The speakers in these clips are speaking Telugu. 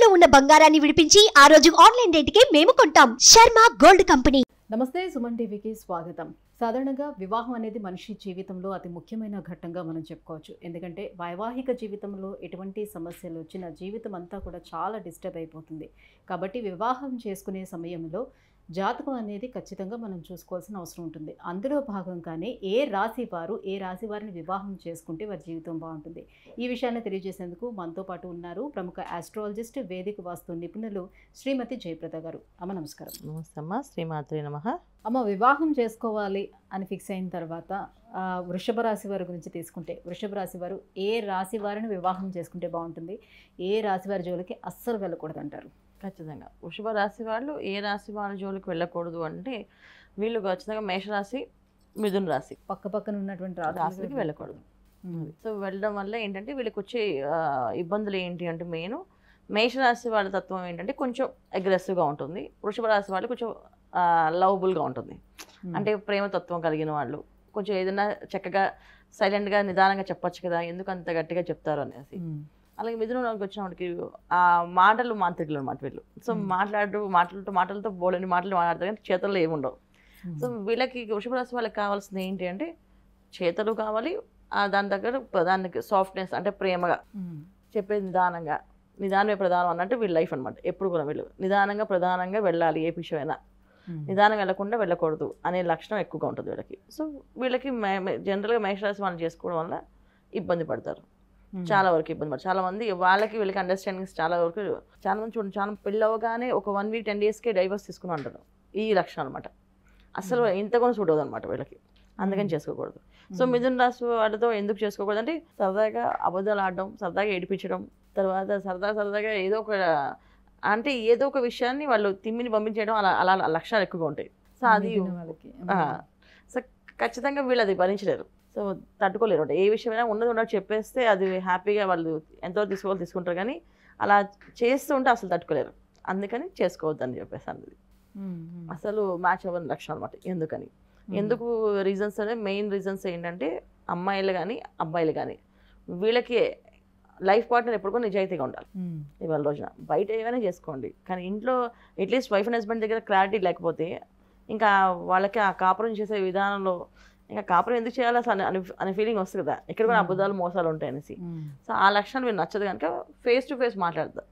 తాకట్టులో ఉన్న బంగారాన్ని విడిపించి ఆ రోజు ఆన్లైన్ రేటుకే మేము కొంటాం. Sharma gold company. నమస్తే, సుమన్ టీవీకి స్వాగతం. సాధారణంగా వివాహం అనేది మనిషి జీవితంలో అతి ముఖ్యమైన ఘట్టంగా మనం చెప్పుకోవచ్చు. ఎందుకంటే వైవాహిక జీవితంలో ఎటువంటి సమస్యలు వచ్చినా జీవితం అంతా కూడా చాలా డిస్టర్బ్ అయిపోతుంది. కాబట్టి వివాహం చేసుకునే సమయంలో జాతకం అనేది ఖచ్చితంగా మనం చూసుకోవాల్సిన అవసరం ఉంటుంది. అందులో భాగంగానే ఏ రాశి వారిని వివాహం చేసుకుంటే వారి జీవితం బాగుంటుంది, ఈ విషయాన్ని తెలియజేసేందుకు మనతో పాటు ఉన్నారు ప్రముఖ ఆస్ట్రాలజిస్ట్, వేదిక వాస్తు నిపుణులు శ్రీమతి జయప్రద గారు. అమ్మ నమస్కారం. నమస్తే అమ్మ, శ్రీమాత్రే నమః. అమ్మ, వివాహం చేసుకోవాలి అని ఫిక్స్ అయిన తర్వాత వృషభ రాశి వారి గురించి తీసుకుంటే, వృషభ రాశి వారు ఏ రాశి వారిని వివాహం చేసుకుంటే బాగుంటుంది, ఏ రాశి వారి జోలికి అస్సలు వెళ్ళకూడదు అంటారు? ఖచ్చితంగా వృషభ రాశి వాళ్ళు ఏ రాశి వాళ్ళ జోలికి వెళ్ళకూడదు అంటే, వీళ్ళు ఖచ్చితంగా మేషరాశి, మిథున రాశి పక్క పక్కన ఉన్నటువంటి రాశికి వెళ్ళకూడదు. సో వెళ్ళడం వల్ల ఏంటంటే వీళ్ళకి వచ్చే ఇబ్బందులు ఏంటి అంటే, మెయిన్ మేషరాశి వాళ్ళ తత్వం ఏంటంటే కొంచెం అగ్రెసివ్గా ఉంటుంది. వృషభ రాశి వాళ్ళు కొంచెం లవబుల్గా ఉంటుంది, అంటే ప్రేమతత్వం కలిగిన వాళ్ళు. కొంచెం ఏదైనా చక్కగా సైలెంట్గా నిదానంగా చెప్పొచ్చు కదా, ఎందుకు అంత గట్టిగా చెప్తారు అనేసి. అలాగే మిథునంలోకి వచ్చినప్పటికి ఆ మాటలు మాంత్రికులు అనమాట వీళ్ళు. సో మాటలతో బోలని మాటలు మాట్లాడతారు, కానీ చేతల్లో ఏముండవు. సో వీళ్ళకి వృషభ రాశి వాళ్ళకి కావాల్సింది ఏంటి అంటే, చేతలు కావాలి, దాని దగ్గర దానికి సాఫ్ట్నెస్, అంటే ప్రేమగా చెప్పేది, నిదానమే ప్రధానం అన్నట్టు వీళ్ళ లైఫ్ అనమాట. ఎప్పుడు కూడా వీళ్ళు నిదానంగా ప్రధానంగా వెళ్ళాలి, ఏ విషయమైనా నిదానం వెళ్ళకుండా వెళ్ళకూడదు అనే లక్షణం ఎక్కువగా ఉంటుంది వీళ్ళకి. సో వీళ్ళకి జనరల్గా మేషరాశి వాళ్ళు చేసుకోవడం వల్ల ఇబ్బంది పడతారు, చాలా వరకు ఇబ్బంది పడతారు. చాలా మంది వాళ్ళకి వీళ్ళకి అండర్స్టాండింగ్స్ చాలా వరకు, చాలా మంది చూడండి, చాలా పెళ్ళి అవ్వగానే ఒక 1 వీక్ 10 డేస్కే డైవర్స్ తీసుకుని ఉంటారు. ఈ లక్షణం అనమాట. అసలు ఇంత కూడా సూట్ అవ్వదు అనమాట వీళ్ళకి, అందుకని చేసుకోకూడదు. సో మిథున రాశి వాళ్ళతో ఎందుకు చేసుకోకూడదు అంటే, సరదాగా అబద్ధాలు ఆడడం, సరదాగా ఏడిపించడం, తర్వాత సరదాగా ఏదో ఒక విషయాన్ని వాళ్ళు తిమ్మిని పంపించడం, అలా లక్షణాలు ఎక్కువగా ఉంటాయి. సో అది సో ఖచ్చితంగా వీళ్ళు అది భరించలేరు. సో తట్టుకోలేరు. ఏ విషయమైనా ఉన్నది చెప్పేస్తే అది హ్యాపీగా వాళ్ళు ఎంతవరకు తీసుకుంటారు, కానీ అలా చేస్తూ ఉంటే అసలు తట్టుకోలేరు. అందుకని చేసుకోవద్దని చెప్పేసి అన్నది అసలు మ్యాచ్ అవ్వని లక్షణం అనమాట. ఎందుకు రీజన్స్ అంటే, మెయిన్ రీజన్స్ ఏంటంటే, అమ్మాయిలు కానీ అబ్బాయిలు కానీ వీళ్ళకి లైఫ్ పార్ట్నర్ ఎప్పుడు కూడా నిజాయితీగా ఉండాలి. ఇవాళ రోజున బయట ఏమైనా చేసుకోండి, కానీ ఇంట్లో అట్లీస్ట్ వైఫ్ అండ్ హస్బెండ్ దగ్గర క్లారిటీ లేకపోతే ఇంకా వాళ్ళకి ఆ కాపురం చేసే విధానంలో ఇంకా కాపురం ఎందుకు చేయాలి అసలు అనే ఫీలింగ్ వస్తుంది కదా, ఇక్కడ కూడా అబద్ధాలు మోసాలు ఉంటాయి అనేసి. సో ఆ లక్షణాలు మీరు నచ్చదు కనుక ఫేస్ టు ఫేస్ మాట్లాడతారు.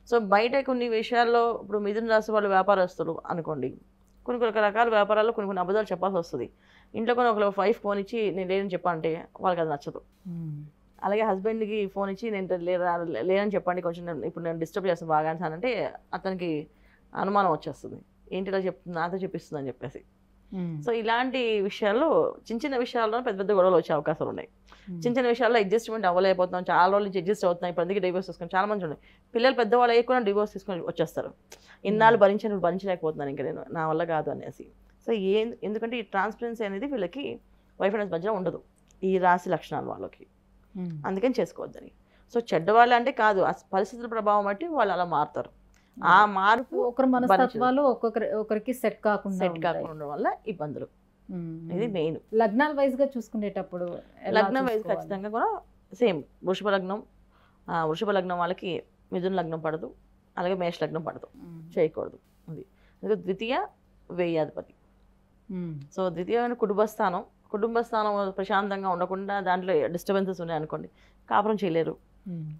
సో బయట కొన్ని విషయాల్లో, ఇప్పుడు మిథున రాశి వాళ్ళు వ్యాపారస్తులు అనుకోండి, కొన్ని రకాల వ్యాపారాల్లో కొన్ని అబద్ధాలు చెప్పాల్సి వస్తుంది. ఇంట్లో కొన్ని ఒక వైఫ్ ఫోన్ ఇచ్చి నేను లేదని చెప్పాలంటే వాళ్ళకి అది నచ్చదు. అలాగే హస్బెండ్కి ఫోన్ ఇచ్చి నేను లేదని చెప్పండి, కొంచెం ఇప్పుడు నేను డిస్టర్బ్ చేస్తాను బాగా అంటే అతనికి అనుమానం వచ్చేస్తుంది, ఏంటి ఇలా చెప్తుంది, నాతో చెప్పిస్తుంది అని చెప్పేసి. సో ఇలాంటి విషయాల్లో, చిన్న విషయాల్లో పెద్ద గొడవలు వచ్చే అవకాశాలు ఉన్నాయి. చిన్న విషయాల్లో అడ్జస్ట్మెంట్ అవ్వలేకపోతున్నాం, చాలా రోజుల నుంచి అడ్జస్ట్ అవుతున్నాయి, ఇప్పుడు అందుకే డివోర్స్ తీసుకొని చాలా మంది ఉన్నాయి. పిల్లలు పెద్దవాళ్ళు అయ్యి కూడా డివోర్స్ తీసుకొని వచ్చేస్తారు. ఇన్నాళ్ళు భరించలేకపోతున్నాను ఇంకా నేను, నా వల్ల కాదు అనేసి. సో ఎందుకంటే ఈ ట్రాన్స్పరెన్సీ అనేది వీళ్ళకి వైఫ్ అండ్ హస్బెండ్ మధ్య ఉండదు, ఈ రాశి లక్షణాలు వాళ్ళకి. అందుకని చేసుకోవద్దని. సో చెడ్డవాళ్ళు అంటే కాదు, ఆ పరిస్థితుల ప్రభావం బట్టి వాళ్ళు అలా మారుతారు. ఆ మార్పు ఒకరి మనస్తత్వాలు ఒకరికి సెట్ కాకుండా వల్ల ఇబ్బందులు. ఇది మెయిన్. లగ్నాల వైజ్ గా చూసుకునేటప్పుడు లగ్నం వైజ్ ఖచ్చితంగా కూడా సేమ్. వృషభ లగ్నం వాళ్ళకి మిథున లగ్నం పడదు, అలాగే మేష లగ్నం పడదు, చేయకూడదు. అది ద్వితీయ వ్యయాధిపతి. సో ద్వితీయమైన కుటుంబస్థానం ప్రశాంతంగా ఉండకుండా దాంట్లో డిస్టర్బెన్సెస్ ఉన్నాయి అనుకోండి, కాపురం చేయలేరు.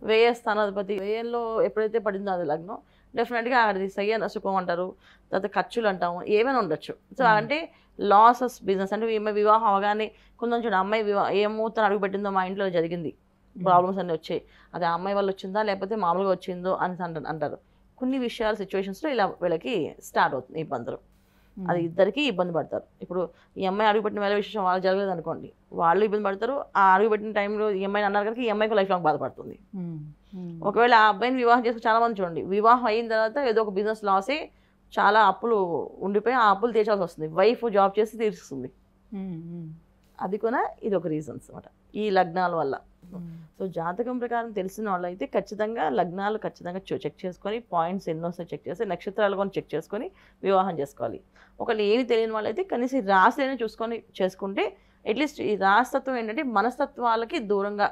వ్యయ స్థానాధిపతి, వ్యయంలో ఎప్పుడైతే పడిందో అది లగ్నం, డెఫినెట్గా అది సయ్యన సుఖం అంటారు, తర్వాత ఖర్చులు అంటాము, ఏమైనా ఉండొచ్చు. సో అంటే లాసెస్ బిజినెస్, అంటే ఈమె వివాహం అవగానే కొంచెం చూడండి, అమ్మాయి ఏ ముహూర్తం అడుగుపెట్టిందో మా ఇంట్లో జరిగింది, ప్రాబ్లమ్స్ అన్నీ వచ్చాయి, అది ఆ అమ్మాయి వల్ల వచ్చిందా లేకపోతే మామూలుగా వచ్చిందో అని అంటారు. కొన్ని విషయాలు సిచ్యువేషన్స్లో ఇలా వీళ్ళకి స్టార్ట్ అవుతుంది ఇబ్బందులు. అది ఇద్దరికి ఇబ్బంది పడతారు. ఇప్పుడు ఈ అమ్మాయి అడుగుపెట్టిన వేళ విశేషం వాళ్ళు జరగలేదు అనుకోండి, వాళ్ళు ఇబ్బంది పడతారు. ఆ అడుగుపెట్టిన టైంలో ఈ అమ్మాయిని అన్నారు కనుక ఈ అమ్మాయికి లైఫ్ లాంగ్ బాధపడుతుంది. ఒకవేళ ఆ అబ్బాయిని వివాహం చేసుకుని చాలా మంది చూడండి, వివాహం అయిన తర్వాత ఏదో ఒక బిజినెస్ లాస్ అయ్యి చాలా అప్పులు ఉండిపోయి ఆ అప్పులు తీర్చాల్సి వస్తుంది, వైఫ్ జాబ్ చేసి తీరుస్తుంది. అది కూడా ఇది ఒక రీజన్స్ అనమాట ఈ లగ్నాల వల్ల. సో జాతకం ప్రకారం తెలిసిన వాళ్ళు అయితే ఖచ్చితంగా లగ్నాలు ఖచ్చితంగా చెక్ చేసుకొని, పాయింట్స్ ఎన్నో చెక్ చేసి, నక్షత్రాలు కూడా చెక్ చేసుకొని వివాహం చేసుకోవాలి. ఒకళ్ళు ఏమి తెలియని వాళ్ళైతే కనీసం రాశిని చూసుకొని చేసుకుంటే అట్లీస్ట్ ఈ రాశితత్వం ఏంటంటే మనస్తత్వాలకి దూరంగా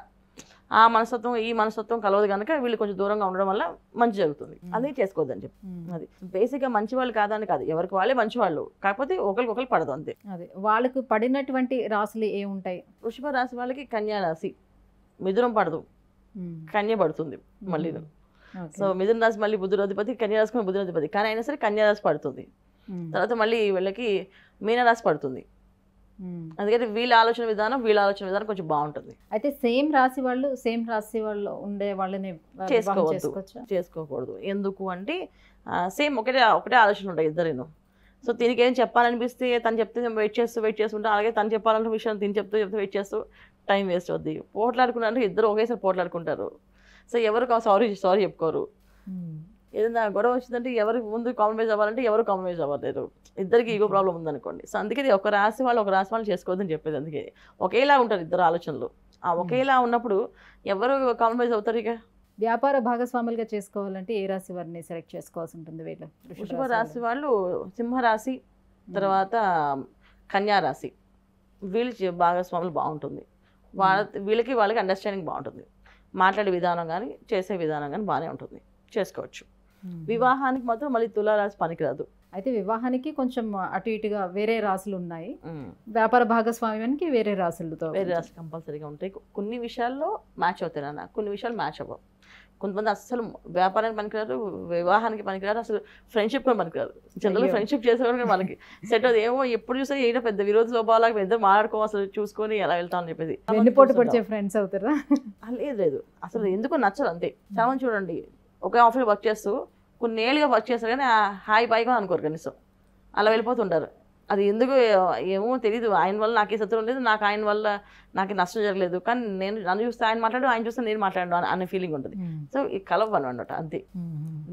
ఆ మనస్తత్వం ఈ మనస్తత్వం కలవదు కనుక వీళ్ళు కొంచెం దూరంగా ఉండడం వల్ల మంచి జరుగుతుంది. అందుకే చేసుకోవద్దని చెప్పి. అది బేసిక్గా మంచి వాళ్ళు కాదని కాదు, ఎవరికి వాళ్ళే మంచి వాళ్ళు, కాకపోతే ఒకరికొకరు పడదు అంతే. అదే వాళ్ళకు పడినటువంటి రాశులు ఏముంటాయి? వృషభ రాశి వాళ్ళకి కన్యా రాశి, మిథునం పడదు, కన్య పడుతుంది మళ్ళీ. సో మిథున రాశి మళ్ళీ బుధుడు అధిపతి, కన్యా రాశి బుధుడు అధిపతి, కానీ అయినా సరే కన్యా రాశి పడుతుంది. తర్వాత మళ్ళీ వీళ్ళకి మీనరాశి పడుతుంది. అందుకని వీళ్ళ ఆలోచన విధానం కొంచెం బాగుంటుంది. అయితే సేమ్ రాశి వాళ్ళు ఉండే వాళ్ళని చేసుకోకూడదు. ఎందుకు అంటే సేమ్ ఒకటే ఆలోచన ఉంటాయి ఇద్దరేను. సో దీనికి ఏం చెప్పాలనిపిస్తే తను చెప్తే వెయిట్ చేస్తుంటే, అలాగే తను చెప్పాలంటే విషయం తిని చెప్తే వెయిట్ చేస్తూ టైం వేస్ట్ అవుద్ది. పోట్లాడుకున్నారంటే ఇద్దరు ఒకేసారి పోట్లాడుకుంటారు. సో ఎవరు సారీ చెప్పుకోరు. ఏదైనా గొడవ వచ్చిందంటే ఎవరికి ముందు కాంప్రమైజ్ అవ్వాలంటే ఎవరు కాంప్రమైజ్ అవ్వలేరు. ఇద్దరికి ఈగో ప్రాబ్లం ఉందనుకోండి. సో అందుకే ఒక రాశి వాళ్ళు చేసుకోవద్దని చెప్పేది. అందుకే ఒకేలా ఉంటారు ఇద్దరు ఆలోచనలు. ఆ ఒకేలా ఉన్నప్పుడు ఎవరు కాంప్రమైజ్ అవుతారు? ఇక వ్యాపార భాగస్వాములుగా చేసుకోవాలంటే ఏ రాశి వారిని సెలెక్ట్ చేసుకోవాల్సి ఉంటుంది? వీళ్ళు వృషభ రాశి వాళ్ళు సింహరాశి, తర్వాత కన్యా రాశి, వీళ్ళు భాగస్వాములు బాగుంటుంది. వాళ్ళకి అండర్స్టాండింగ్ బాగుంటుంది. మాట్లాడే విధానం కానీ చేసే విధానం కానీ బాగానే ఉంటుంది, చేసుకోవచ్చు. వివాహానికి మాత్రం మళ్ళీ తులారాశి పనికిరాదు. అయితే వివాహానికి కొంచెం అటు ఇటుగా వేరే రాశులు ఉన్నాయి, వ్యాపార భాగస్వామ్యానికి వేరే రాశి కంపల్సరీగా ఉంటాయి. కొన్ని విషయాల్లో మ్యాచ్ అవుతాయి నాన్న, కొన్ని విషయాలు మ్యాచ్ అవ్వవు. కొంతమంది అసలు వ్యాపారానికి పనికిరారు, వివాహానికి పనికిరారు, అసలు ఫ్రెండ్షిప్ కూడా పనికిరారు. జనరల్గా ఫ్రెండ్షిప్ చేసేవారు మనకి సెట్ అవుతుంది. ఏమో ఎప్పుడు చూస్తే ఏదో పెద్ద విరోధ స్వభావాలకు పెద్ద మాట్లాడుకో అసలు చూసుకొని ఎలా వెళ్తామని చెప్పేసి వెన్నుపోటు పొడిచే ఫ్రెండ్స్ అవుతారా? లేదు అసలు ఎందుకో నచ్చదు అంతే. చాలా మంది చూడండి ఒకే ఆఫీస్ వర్క్ చేస్తూ కొన్ని ఏళ్ళుగా వర్క్ చేస్తారు కానీ హాయి బాయిగా అనుకోరు కనీసం, అలా వెళ్ళిపోతుంటారు. అది ఎందుకు ఏమో తెలీదు. ఆయన వల్ల నాకే శత్రువు లేదు, ఆయన వల్ల నాకు నష్టం జరగలేదు, కానీ నన్ను చూస్తే ఆయన మాట్లాడు, ఆయన చూస్తే నేను మాట్లాడు అనే ఫీలింగ్ ఉంటుంది. సో ఈ కలవను అన్నమాట అంతే.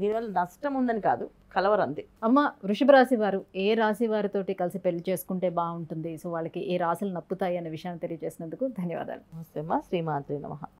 దీనివల్ల నష్టం ఉందని కాదు, కలవరు అంతే. అమ్మ, వృషభ రాశి వారు ఏ రాశి వారితోటి కలిసి పెళ్లి చేసుకుంటే బాగుంటుంది, సో వాళ్ళకి ఏ రాశులు నప్పుతాయి అనే విషయాన్ని తెలియజేసినందుకు ధన్యవాదాలు. నమస్తే అమ్మా. శ్రీమాత్రే నమః.